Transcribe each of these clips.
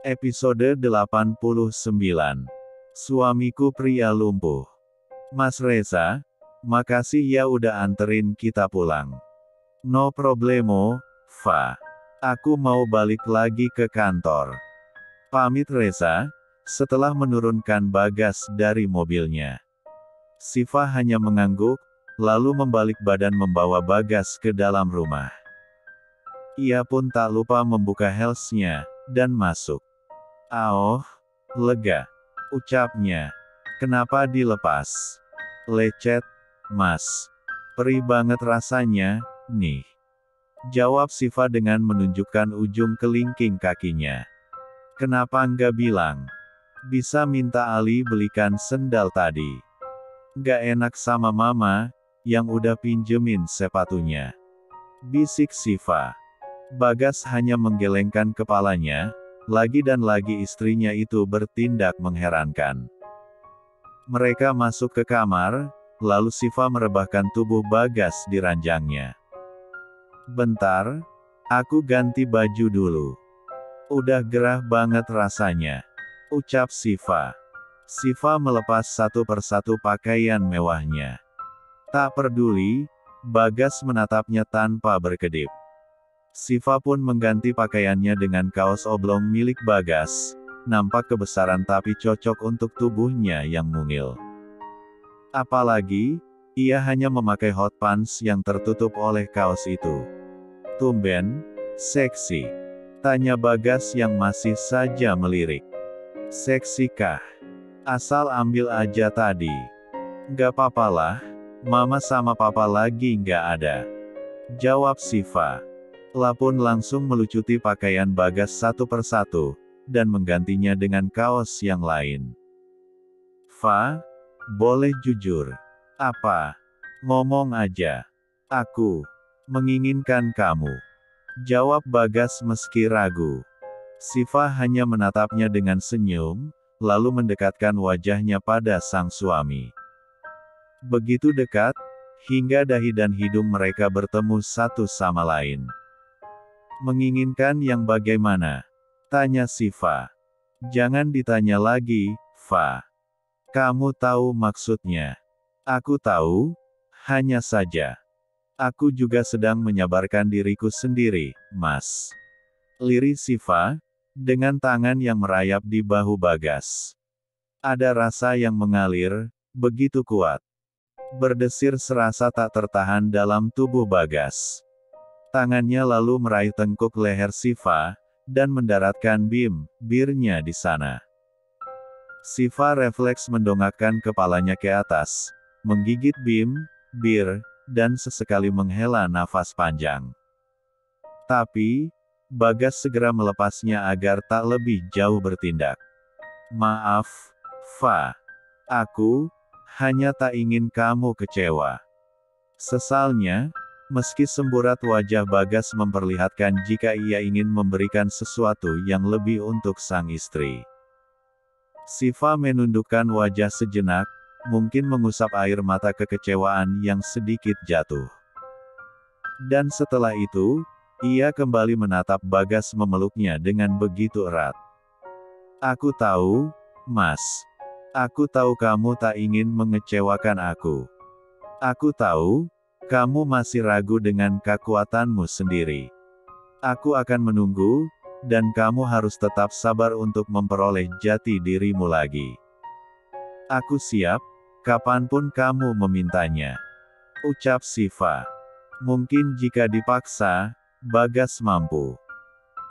Episode 89. Suamiku pria lumpuh. Mas Reza, makasih ya udah anterin kita pulang. No problemo, Fa. Aku mau balik lagi ke kantor. Pamit Reza, setelah menurunkan Bagas dari mobilnya. Siva hanya mengangguk, lalu membalik badan membawa Bagas ke dalam rumah. Ia pun tak lupa membuka heelsnya, dan masuk. "Oh, lega," ucapnya. "Kenapa dilepas?" "Lecet, Mas. Perih banget rasanya, nih," jawab Siva dengan menunjukkan ujung kelingking kakinya. "Kenapa nggak bilang? Bisa minta Ali belikan sendal tadi. Nggak enak sama Mama, yang udah pinjemin sepatunya," bisik Siva. Bagas hanya menggelengkan kepalanya. Lagi dan lagi istrinya itu bertindak mengherankan. Mereka masuk ke kamar, lalu Siva merebahkan tubuh Bagas di ranjangnya. "Bentar, aku ganti baju dulu. Udah gerah banget rasanya," ucap Siva. Siva melepas satu persatu pakaian mewahnya. Tak peduli, Bagas menatapnya tanpa berkedip. Siva pun mengganti pakaiannya dengan kaos oblong milik Bagas, nampak kebesaran tapi cocok untuk tubuhnya yang mungil. Apalagi, ia hanya memakai hot pants yang tertutup oleh kaos itu. "Tumben, seksi?" tanya Bagas yang masih saja melirik. "Seksi kah? Asal ambil aja tadi." "Nggak papalah, Mama sama Papa lagi nggak ada," jawab Siva. Pun langsung melucuti pakaian Bagas satu persatu, dan menggantinya dengan kaos yang lain. "Fa, boleh jujur?" "Apa?" "Ngomong aja. Aku menginginkan kamu," jawab Bagas meski ragu. Siva hanya menatapnya dengan senyum, lalu mendekatkan wajahnya pada sang suami. Begitu dekat, hingga dahi dan hidung mereka bertemu satu sama lain. "Menginginkan yang bagaimana?" tanya Siva. "Jangan ditanya lagi, Fa. Kamu tahu maksudnya." "Aku tahu, hanya saja aku juga sedang menyabarkan diriku sendiri, Mas," lirih Siva, dengan tangan yang merayap di bahu Bagas. Ada rasa yang mengalir, begitu kuat. Berdesir serasa tak tertahan dalam tubuh Bagas. Tangannya lalu meraih tengkuk leher Siva, dan mendaratkan bibirnya di sana. Siva refleks mendongakkan kepalanya ke atas, menggigit bibir, dan sesekali menghela nafas panjang. Tapi, Bagas segera melepasnya agar tak lebih jauh bertindak. "Maaf, Fa. Aku hanya tak ingin kamu kecewa," sesalnya. Meski semburat wajah Bagas memperlihatkan jika ia ingin memberikan sesuatu yang lebih untuk sang istri. Siva menundukkan wajah sejenak, mungkin mengusap air mata kekecewaan yang sedikit jatuh. Dan setelah itu, ia kembali menatap Bagas memeluknya dengan begitu erat. "Aku tahu, Mas. Aku tahu kamu tak ingin mengecewakan aku. Aku tahu, kamu masih ragu dengan kekuatanmu sendiri. Aku akan menunggu, dan kamu harus tetap sabar untuk memperoleh jati dirimu lagi. Aku siap, kapanpun kamu memintanya," ucap Siva. Mungkin jika dipaksa, Bagas mampu.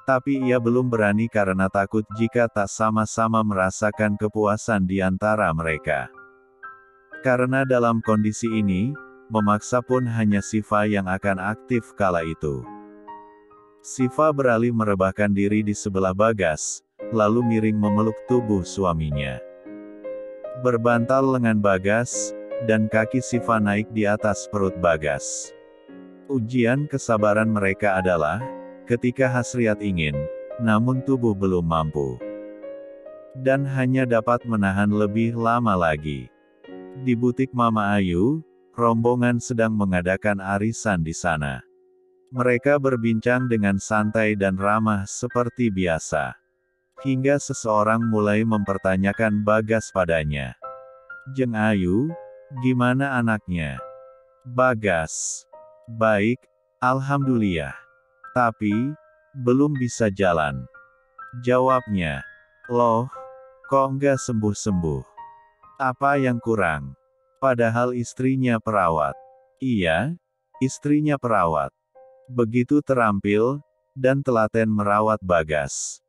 Tapi ia belum berani karena takut jika tak sama-sama merasakan kepuasan di antara mereka. Karena dalam kondisi ini, memaksa pun hanya Siva yang akan aktif kala itu. Siva beralih merebahkan diri di sebelah Bagas, lalu miring memeluk tubuh suaminya. Berbantal lengan Bagas, dan kaki Siva naik di atas perut Bagas. Ujian kesabaran mereka adalah, ketika hasrat ingin, namun tubuh belum mampu. Dan hanya dapat menahan lebih lama lagi. Di butik Mama Ayu, rombongan sedang mengadakan arisan di sana. Mereka berbincang dengan santai dan ramah seperti biasa. Hingga seseorang mulai mempertanyakan Bagas padanya. "Jeng Ayu, gimana anaknya?" "Bagas. Baik, alhamdulillah. Tapi, belum bisa jalan," jawabnya. "Loh, kok nggak sembuh-sembuh? Apa yang kurang?" Padahal istrinya perawat. Iya, istrinya perawat. Begitu terampil, dan telaten merawat Bagas.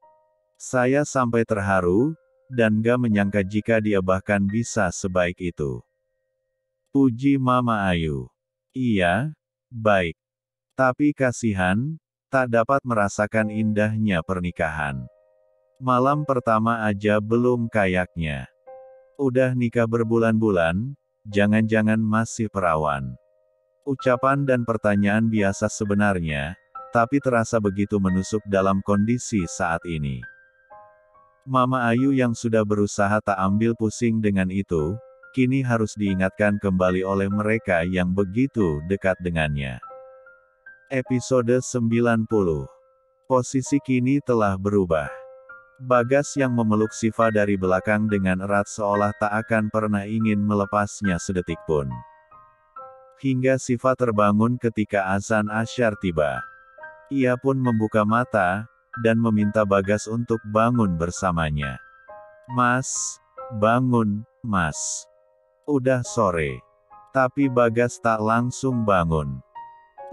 Saya sampai terharu, dan gak menyangka jika dia bahkan bisa sebaik itu. Puji Mama Ayu. "Iya, baik. Tapi kasihan, tak dapat merasakan indahnya pernikahan. Malam pertama aja belum kayaknya. Udah nikah berbulan-bulan, jangan-jangan masih perawan." Ucapan dan pertanyaan biasa sebenarnya, tapi terasa begitu menusuk dalam kondisi saat ini. Mama Ayu yang sudah berusaha tak ambil pusing dengan itu, kini harus diingatkan kembali oleh mereka yang begitu dekat dengannya. Episode 90. Posisi kini telah berubah. Bagas yang memeluk Siva dari belakang dengan erat seolah tak akan pernah ingin melepasnya sedetik pun. Hingga Siva terbangun ketika azan Asyar tiba. Ia pun membuka mata, dan meminta Bagas untuk bangun bersamanya. "Mas, bangun, Mas. Udah sore." Tapi Bagas tak langsung bangun.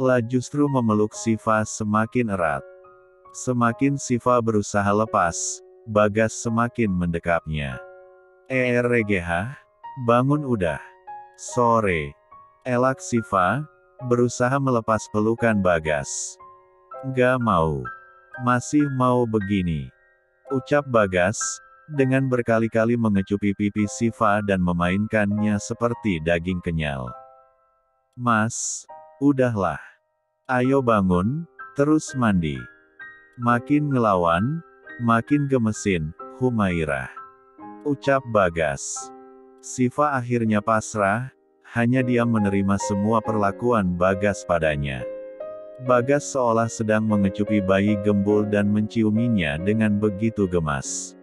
Lah justru memeluk Siva semakin erat. Semakin Siva berusaha lepas, Bagas semakin mendekapnya. "RGH, bangun udah. Sore." Elak Siva, berusaha melepas pelukan Bagas. "Nggak mau. Masih mau begini," ucap Bagas, dengan berkali-kali mengecupi pipi Siva dan memainkannya seperti daging kenyal. "Mas, udahlah. Ayo bangun, terus mandi." "Makin ngelawan, makin gemesin, Humairah," ucap Bagas. Siva akhirnya pasrah, hanya diam menerima semua perlakuan Bagas padanya. Bagas seolah sedang mengecupi bayi gembul dan menciuminya dengan begitu gemas.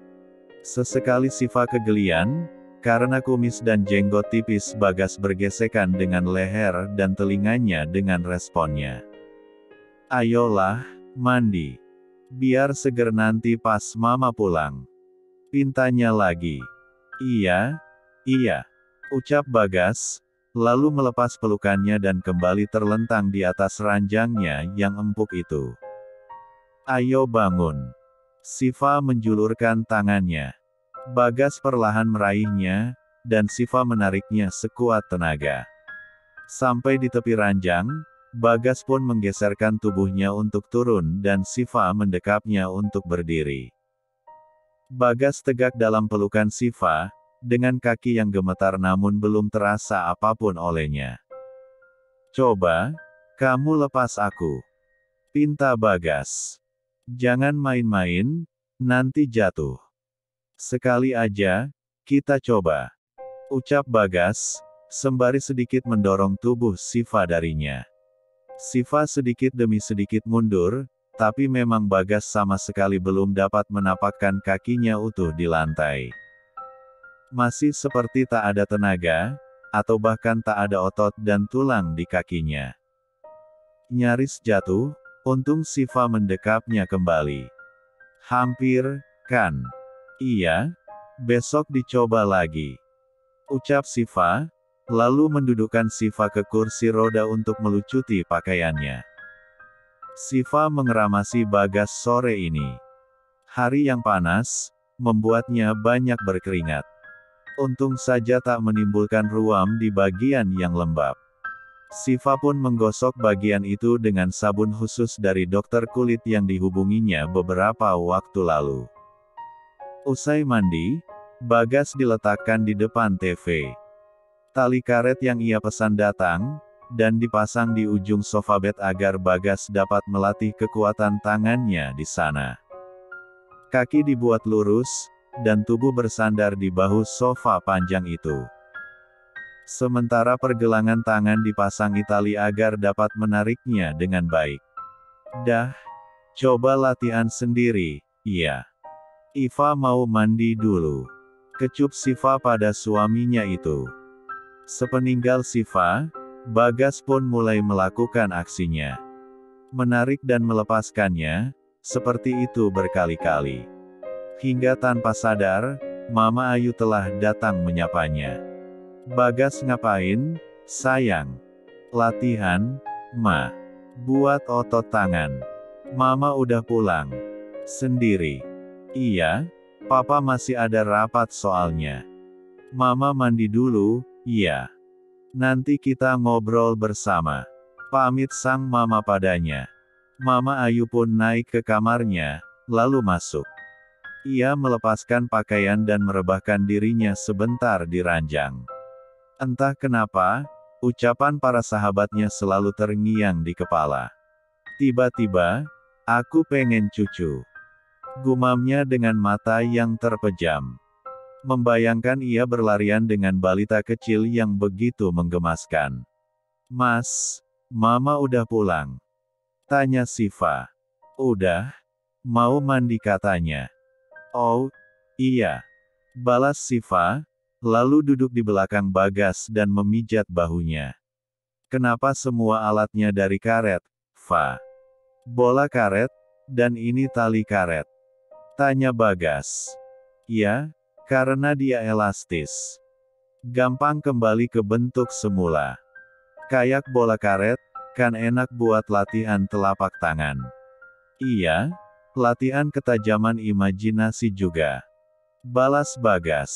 Sesekali Siva kegelian, karena kumis dan jenggot tipis Bagas bergesekan dengan leher dan telinganya dengan responnya. "Ayolah, mandi. Biar seger nanti pas Mama pulang," pintanya lagi. "Iya, iya," ucap Bagas, lalu melepas pelukannya dan kembali terlentang di atas ranjangnya yang empuk itu. "Ayo bangun." Siva menjulurkan tangannya. Bagas perlahan meraihnya, dan Siva menariknya sekuat tenaga. Sampai di tepi ranjang, Bagas pun menggeserkan tubuhnya untuk turun dan Siva mendekapnya untuk berdiri. Bagas tegak dalam pelukan Siva, dengan kaki yang gemetar namun belum terasa apapun olehnya. "Coba, kamu lepas aku," pinta Bagas. "Jangan main-main, nanti jatuh. Sekali aja, kita coba," ucap Bagas, sembari sedikit mendorong tubuh Siva darinya. Siva sedikit demi sedikit mundur, tapi memang Bagas sama sekali belum dapat menapakkan kakinya utuh di lantai. Masih seperti tak ada tenaga, atau bahkan tak ada otot dan tulang di kakinya. Nyaris jatuh, untung Siva mendekapnya kembali. "Hampir, kan? Iya, besok dicoba lagi," ucap Siva, lalu mendudukkan Siva ke kursi roda untuk melucuti pakaiannya. Siva mengeramasi Bagas sore ini. Hari yang panas, membuatnya banyak berkeringat. Untung saja tak menimbulkan ruam di bagian yang lembab. Siva pun menggosok bagian itu dengan sabun khusus dari dokter kulit yang dihubunginya beberapa waktu lalu. Usai mandi, Bagas diletakkan di depan TV. Tali karet yang ia pesan datang, dan dipasang di ujung sofa bed agar Bagas dapat melatih kekuatan tangannya di sana. Kaki dibuat lurus, dan tubuh bersandar di bahu sofa panjang itu. Sementara pergelangan tangan dipasangi tali agar dapat menariknya dengan baik. "Dah, coba latihan sendiri, ya." Iva mau mandi dulu. Kecup Siva pada suaminya itu. Sepeninggal Siva, Bagas pun mulai melakukan aksinya. Menarik dan melepaskannya, seperti itu berkali-kali. Hingga tanpa sadar, Mama Ayu telah datang menyapanya. Bagas ngapain, sayang? Latihan, Ma. Buat otot tangan. Mama udah pulang. Sendiri. Iya, Papa masih ada rapat soalnya. Mama mandi dulu, iya. Nanti kita ngobrol bersama. Pamit sang mama padanya. Mama Ayu pun naik ke kamarnya, lalu masuk. Ia melepaskan pakaian dan merebahkan dirinya sebentar di ranjang. Entah kenapa, ucapan para sahabatnya selalu terngiang di kepala. Tiba-tiba, aku pengen cucu. Gumamnya dengan mata yang terpejam. Membayangkan ia berlarian dengan balita kecil yang begitu menggemaskan. Mas, Mama udah pulang. Tanya Siva. Udah? Mau mandi katanya. Oh, iya. Balas Siva, lalu duduk di belakang Bagas dan memijat bahunya. Kenapa semua alatnya dari karet, Va? Bola karet, dan ini tali karet. Tanya Bagas. Ya, karena dia elastis. Gampang kembali ke bentuk semula. Kayak bola karet, kan enak buat latihan telapak tangan. Iya, latihan ketajaman imajinasi juga. Balas Bagas.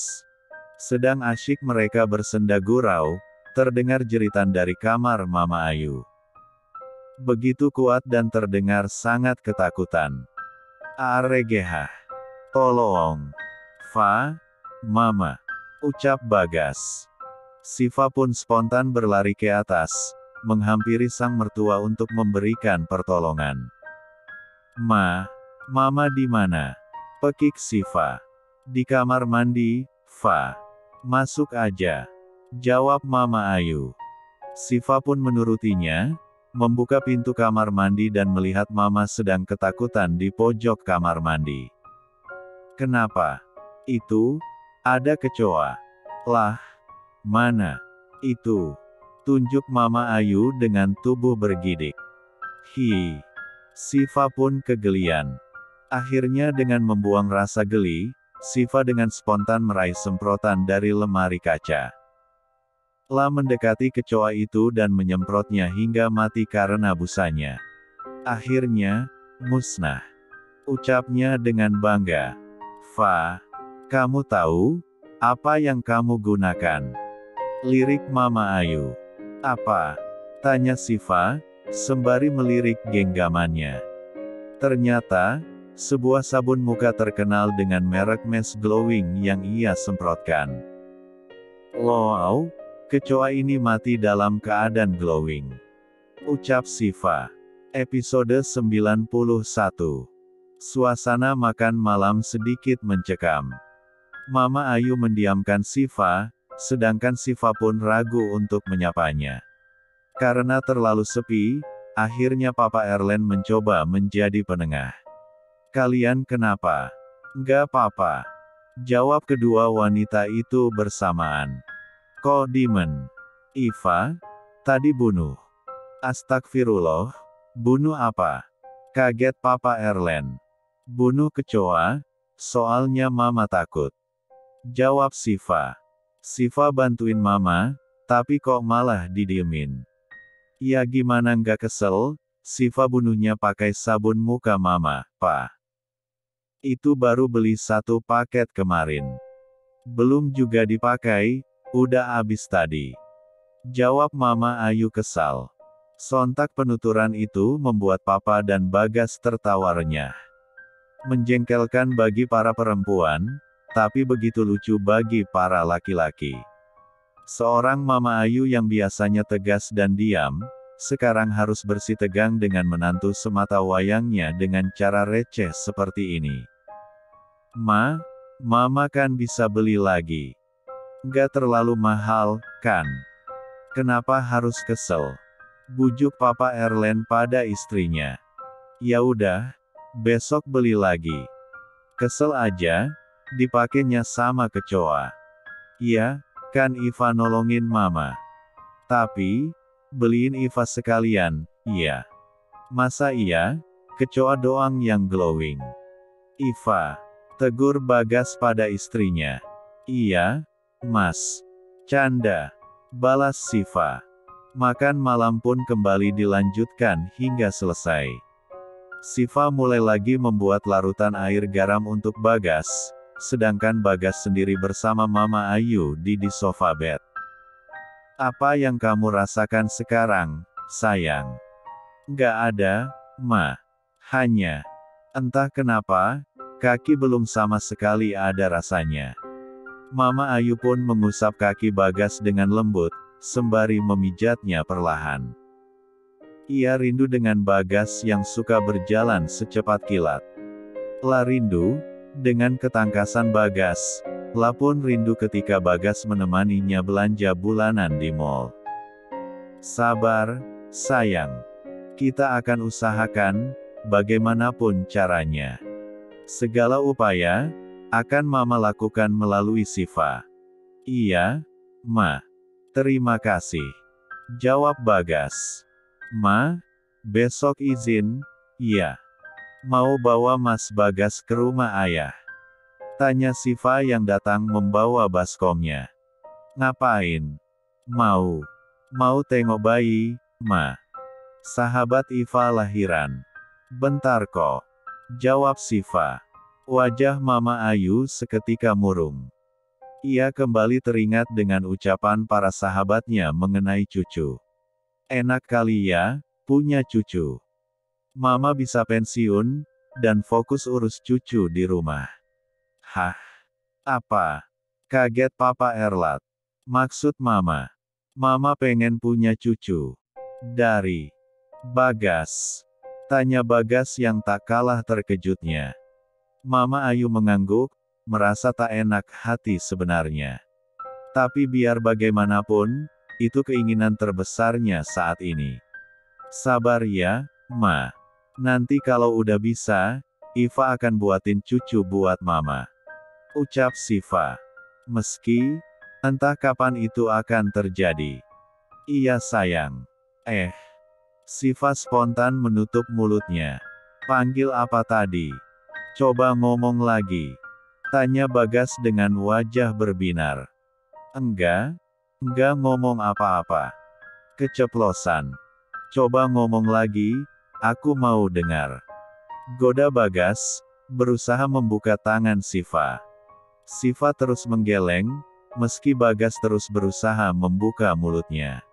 Sedang asyik mereka bersenda gurau, terdengar jeritan dari kamar Mama Ayu. Begitu kuat dan terdengar sangat ketakutan. Aregehah. Tolong. Va, Mama. Ucap Bagas. Siva pun spontan berlari ke atas, menghampiri sang mertua untuk memberikan pertolongan. Mama di mana? Pekik Siva. Di kamar mandi, Va. Masuk aja. Jawab Mama Ayu. Siva pun menurutinya, membuka pintu kamar mandi dan melihat Mama sedang ketakutan di pojok kamar mandi. Kenapa? Itu, ada kecoa. Lah, mana? Itu. Tunjuk Mama Ayu dengan tubuh bergidik. Hi. Siva pun kegelian. Akhirnya dengan membuang rasa geli, Siva dengan spontan meraih semprotan dari lemari kaca. La mendekati kecoa itu dan menyemprotnya hingga mati karena busanya. Akhirnya, musnah. Ucapnya dengan bangga. Va, kamu tahu, apa yang kamu gunakan? Lirik Mama Ayu. Apa? Tanya Siva, sembari melirik genggamannya. Ternyata, sebuah sabun muka terkenal dengan merek Mesh Glowing yang ia semprotkan. Wow! Kecoa ini mati dalam keadaan glowing. Ucap Siva. Episode 91. Suasana makan malam sedikit mencekam. Mama Ayu mendiamkan Siva, sedangkan Siva pun ragu untuk menyapanya. Karena terlalu sepi, akhirnya Papa Erlen mencoba menjadi penengah. Kalian kenapa? Nggak apa-apa. Jawab kedua wanita itu bersamaan. Kok Demon? Iva? Tadi bunuh. Astagfirullah. Bunuh apa? Kaget Papa Erlen. Bunuh kecoa, soalnya Mama takut. Jawab Siva. Siva bantuin Mama, tapi kok malah didiemin. Ya gimana nggak kesel, Siva bunuhnya pakai sabun muka Mama, Pa. Itu baru beli 1 paket kemarin. Belum juga dipakai. Udah abis tadi. Jawab Mama Ayu kesal. Sontak penuturan itu membuat Papa dan Bagas tertawa renyah. Menjengkelkan bagi para perempuan, tapi begitu lucu bagi para laki-laki. Seorang Mama Ayu yang biasanya tegas dan diam, sekarang harus bersitegang dengan menantu semata wayangnya dengan cara receh seperti ini. Mama kan bisa beli lagi. Nggak terlalu mahal, kan? Kenapa harus kesel? Bujuk Papa Erlen pada istrinya. Ya udah, besok beli lagi. Kesel aja, dipakainya sama kecoa. Iya, kan Iva nolongin mama. Tapi, beliin Iva sekalian, iya. Masa iya? Kecoa doang yang glowing. Iva, tegur Bagas pada istrinya. Iya, Mas. Canda, balas Siva. Makan malam pun kembali dilanjutkan hingga selesai. Siva mulai lagi membuat larutan air garam untuk Bagas, sedangkan Bagas sendiri bersama Mama Ayu di sofa bed. Apa yang kamu rasakan sekarang, sayang? Nggak ada, Ma. Hanya, entah kenapa, kaki belum sama sekali ada rasanya. Mama Ayu pun mengusap kaki Bagas dengan lembut, sembari memijatnya perlahan. Ia rindu dengan Bagas yang suka berjalan secepat kilat. La rindu, dengan ketangkasan Bagas. La pun rindu ketika Bagas menemaninya belanja bulanan di mall. Sabar, sayang. Kita akan usahakan, bagaimanapun caranya. Segala upaya, akan Mama lakukan melalui Siva. Iya, Ma. Terima kasih. Jawab Bagas. Ma, besok izin, ya. Mau bawa Mas Bagas ke rumah ayah? Tanya Siva yang datang membawa baskomnya. Ngapain? Mau tengok bayi, Ma. Sahabat Iva lahiran. Bentar kok. Jawab Siva. Wajah Mama Ayu seketika murung. Ia kembali teringat dengan ucapan para sahabatnya mengenai cucu. Enak kali ya, punya cucu. Mama bisa pensiun, dan fokus urus cucu di rumah. Hah? Apa? Kaget Papa Erlat. Maksud Mama? Mama pengen punya cucu. Dari Bagas. Tanya Bagas yang tak kalah terkejutnya. Mama Ayu mengangguk, merasa tak enak hati sebenarnya. Tapi biar bagaimanapun, itu keinginan terbesarnya saat ini. Sabar ya, Ma. Nanti kalau udah bisa, Iva akan buatin cucu buat Mama. Ucap Siva. Meski, entah kapan itu akan terjadi. Iya sayang. Siva spontan menutup mulutnya. Panggil apa tadi? Coba ngomong lagi. Tanya Bagas dengan wajah berbinar. Enggak ngomong apa-apa. Keceplosan. Coba ngomong lagi, aku mau dengar. Goda Bagas, berusaha membuka tangan Siva. Siva terus menggeleng, meski Bagas terus berusaha membuka mulutnya.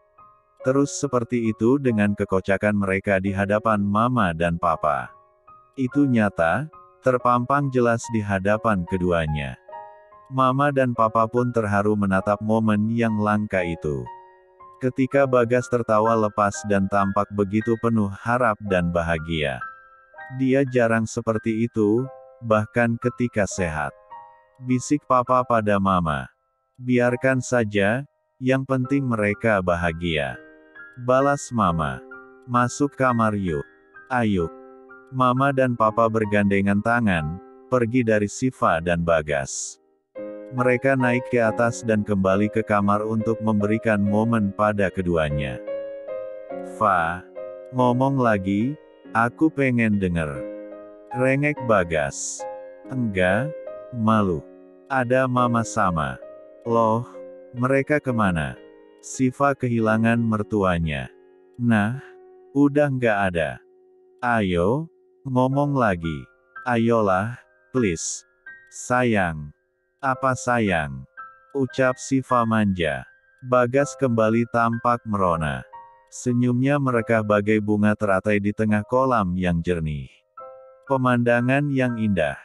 Terus seperti itu dengan kekocakan mereka di hadapan Mama dan Papa. Itu nyata, terpampang jelas di hadapan keduanya. Mama dan Papa pun terharu menatap momen yang langka itu. Ketika Bagas tertawa lepas dan tampak begitu penuh harap dan bahagia. Dia jarang seperti itu, bahkan ketika sehat. Bisik Papa pada Mama. Biarkan saja, yang penting mereka bahagia. Balas Mama. Masuk kamar yuk. Ayo. Mama dan Papa bergandengan tangan, pergi dari Siva dan Bagas. Mereka naik ke atas dan kembali ke kamar untuk memberikan momen pada keduanya. Fa, ngomong lagi, aku pengen denger. Rengek Bagas. Enggak, malu. Ada Mama sama. Loh, mereka kemana? Siva kehilangan mertuanya. Nah, udah nggak ada. Ayo, ngomong lagi. Ayolah, please. Sayang. Apa sayang? Ucap Siva manja. Bagas kembali tampak merona. Senyumnya merekah bagai bunga teratai di tengah kolam yang jernih. Pemandangan yang indah.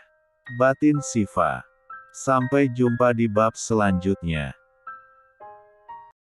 Batin Siva. Sampai jumpa di bab selanjutnya.